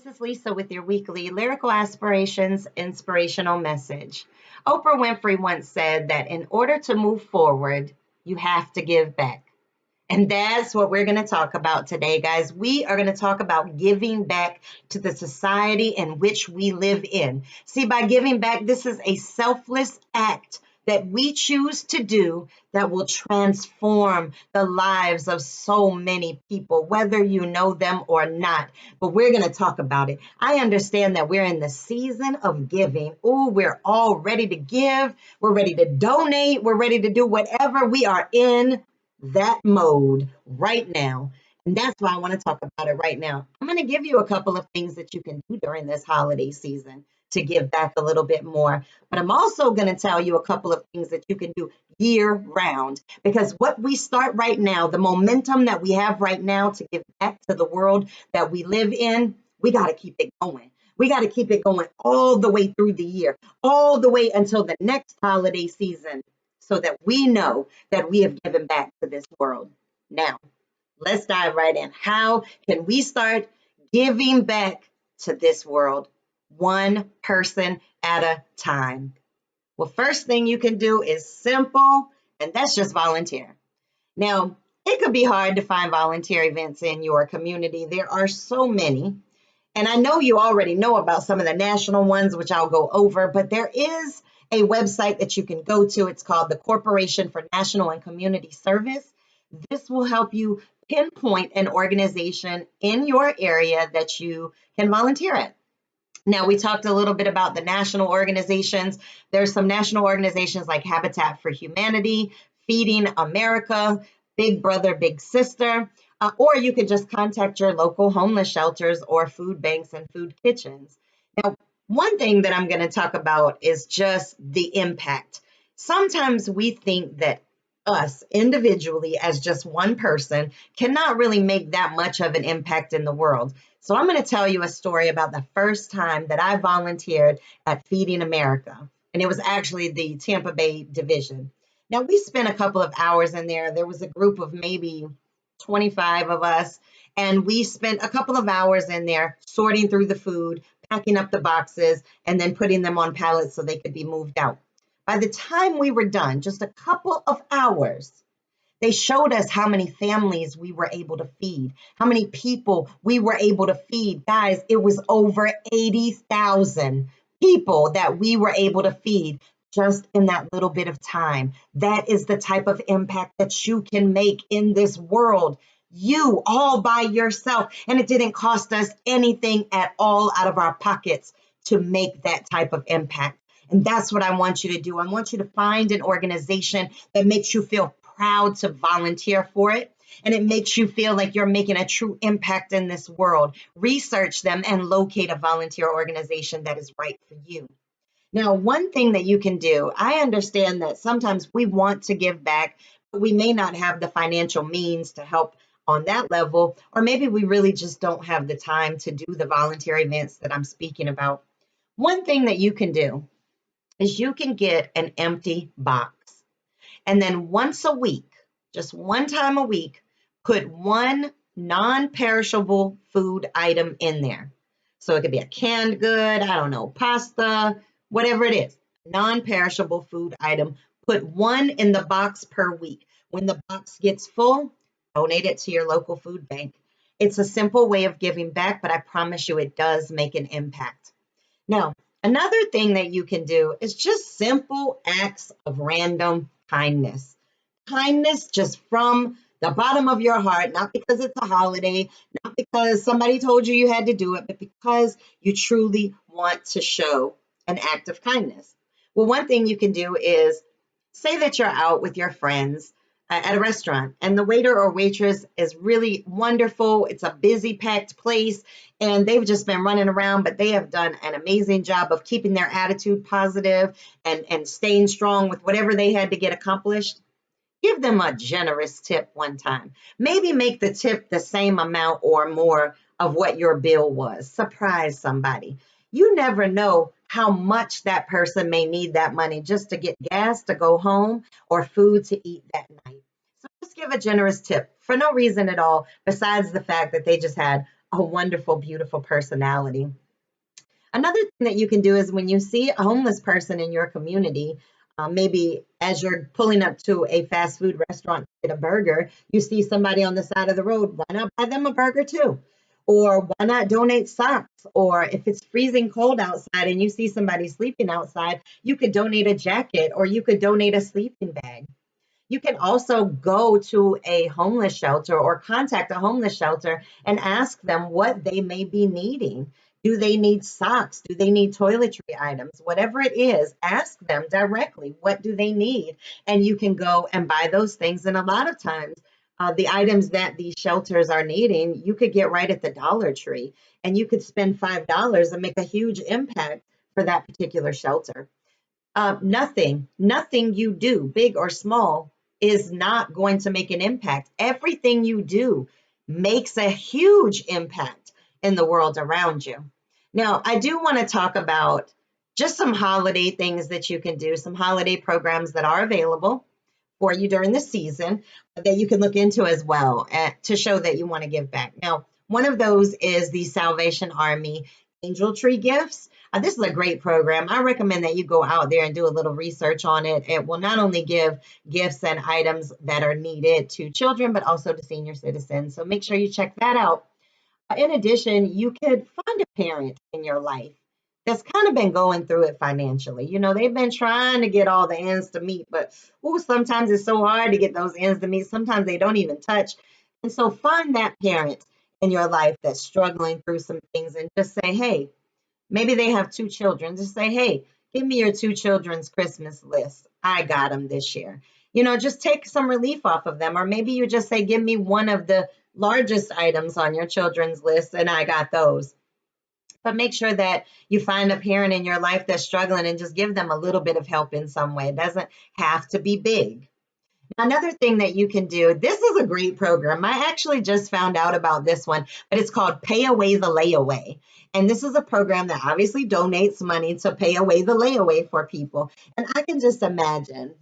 This is Lisa with your weekly Lyrical Aspirations inspirational message. Oprah Winfrey once said that in order to move forward, you have to give back. And that's what we're going to talk about today, guys. We are going to talk about giving back to the society in which we live in. See, by giving back, this is a selfless act that we choose to do that will transform the lives of so many people, whether you know them or not. But we're going to talk about it. I understand that we're in the season of giving. Oh, we're all ready to give. We're ready to donate. We're ready to do whatever. We are in that mode right now. And that's why I want to talk about it right now. I'm going to give you a couple of things that you can do during this holiday season to give back a little bit more. But I'm also going to tell you a couple of things that you can do year round. Because what we start right now, the momentum that we have right now to give back to the world that we live in, we got to keep it going. We got to keep it going all the way through the year, all the way until the next holiday season, so that we know that we have given back to this world. Now, let's dive right in. How can we start giving back to this world? One person at a time. Well, first thing you can do is simple, and that's just volunteer. Now, it could be hard to find volunteer events in your community. There are so many. And I know you already know about some of the national ones, which I'll go over, but there is a website that you can go to. It's called the Corporation for National and Community Service. This will help you pinpoint an organization in your area that you can volunteer at. Now, we talked a little bit about the national organizations. There's some national organizations like Habitat for Humanity, Feeding America, Big Brother, Big Sister, or you could just contact your local homeless shelters or food banks and food kitchens. Now, one thing that I'm going to talk about is just the impact. Sometimes we think that us individually as just one person cannot really make that much of an impact in the world. So I'm going to tell you a story about the first time that I volunteered at Feeding America, and it was actually the Tampa Bay division. Now, we spent a couple of hours in there. There was a group of maybe 25 of us, and we spent a couple of hours in there sorting through the food, packing up the boxes, and then putting them on pallets so they could be moved out. By the time we were done, just a couple of hours, they showed us how many families we were able to feed, how many people we were able to feed. Guys, it was over 80,000 people that we were able to feed just in that little bit of time. That is the type of impact that you can make in this world. You all by yourself. And it didn't cost us anything at all out of our pockets to make that type of impact. And that's what I want you to do. I want you to find an organization that makes you feel proud to volunteer for it. And it makes you feel like you're making a true impact in this world. Research them and locate a volunteer organization that is right for you. Now, one thing that you can do, I understand that sometimes we want to give back, but we may not have the financial means to help on that level, or maybe we really just don't have the time to do the volunteer events that I'm speaking about. One thing that you can do is you can get an empty box. And then once a week, just one time a week, put one non-perishable food item in there. So it could be a canned good, I don't know, pasta, whatever it is, non-perishable food item. Put one in the box per week. When the box gets full, donate it to your local food bank. It's a simple way of giving back, but I promise you it does make an impact. Now, another thing that you can do is just simple acts of random kindness. Kindness just from the bottom of your heart, not because it's a holiday, not because somebody told you you had to do it, but because you truly want to show an act of kindness. Well, one thing you can do is say that you're out with your friends at a restaurant and the waiter or waitress is really wonderful. It's a busy, packed place and they've just been running around, but they have done an amazing job of keeping their attitude positive and staying strong with whatever they had to get accomplished. Give them a generous tip one time. Maybe make the tip the same amount or more of what your bill was. Surprise somebody. You never know how much that person may need that money just to get gas to go home or food to eat that night. So just give a generous tip for no reason at all, besides the fact that they just had a wonderful, beautiful personality. Another thing that you can do is when you see a homeless person in your community, maybe as you're pulling up to a fast food restaurant to get a burger, you see somebody on the side of the road, why not buy them a burger too? Or why not donate socks? Or if it's freezing cold outside and you see somebody sleeping outside, you could donate a jacket or you could donate a sleeping bag. You can also go to a homeless shelter or contact a homeless shelter and ask them what they may be needing. Do they need socks? Do they need toiletry items? Whatever it is, ask them directly, what do they need? And you can go and buy those things. And a lot of times, the items that these shelters are needing, you could get right at the Dollar Tree and you could spend $5 and make a huge impact for that particular shelter. Nothing you do, big or small, is not going to make an impact. Everything you do makes a huge impact in the world around you. Now, I do want to talk about just some holiday things that you can do, some holiday programs that are available for you during the season that you can look into as well to show that you want to give back. Now, one of those is the Salvation Army Angel Tree Gifts. This is a great program. I recommend that you go out there and do a little research on it. It will not only give gifts and items that are needed to children, but also to senior citizens. So make sure you check that out. In addition, you could find a parent in your life that's kind of been going through it financially. You know, they've been trying to get all the ends to meet, but ooh, sometimes it's so hard to get those ends to meet. Sometimes they don't even touch. And so find that parent in your life that's struggling through some things and just say, hey, maybe they have two children. Just say, hey, give me your two children's Christmas list. I got them this year. You know, just take some relief off of them. Or maybe you just say, give me one of the largest items on your children's list, and I got those. But make sure that you find a parent in your life that's struggling and just give them a little bit of help in some way. It doesn't have to be big. Another thing that you can do, this is a great program. I actually just found out about this one, but it's called Pay Away the Layaway. And this is a program that obviously donates money to pay away the layaway for people. And I can just imagine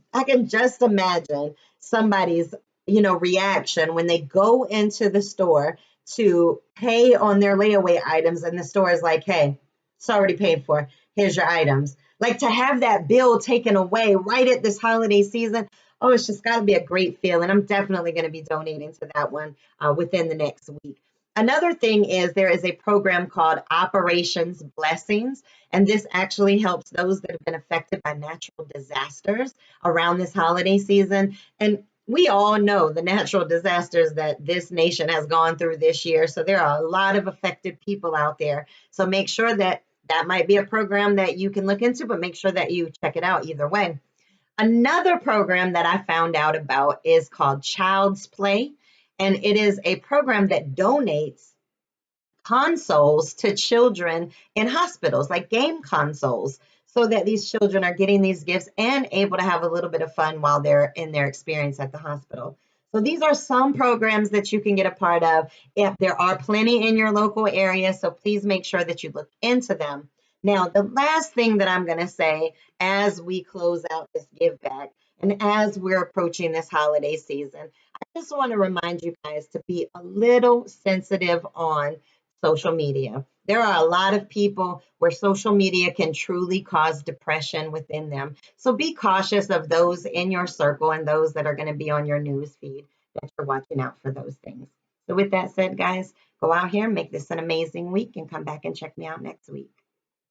somebody's, reaction when they go into the store to pay on their layaway items and the store is like, hey, it's already paid for. Here's your items. Like to have that bill taken away right at this holiday season. Oh, it's just got to be a great feeling. I'm definitely going to be donating to that one within the next week. Another thing is there is a program called Operations Blessings, and this actually helps those that have been affected by natural disasters around this holiday season. And we all know the natural disasters that this nation has gone through this year. So there are a lot of affected people out there. So make sure that that might be a program that you can look into, but make sure that you check it out either way. Another program that I found out about is called Child's Play, and it is a program that donates consoles to children in hospitals, like game consoles, so that these children are getting these gifts and able to have a little bit of fun while they're in their experience at the hospital. So these are some programs that you can get a part of. If there are plenty in your local area, so please make sure that you look into them. Now, the last thing that I'm going to say as we close out this give back and as we're approaching this holiday season, I just want to remind you guys to be a little sensitive on social media. There are a lot of people where social media can truly cause depression within them. So be cautious of those in your circle and those that are going to be on your news feed that you're watching out for those things. So with that said, guys, go out here, make this an amazing week, and come back and check me out next week.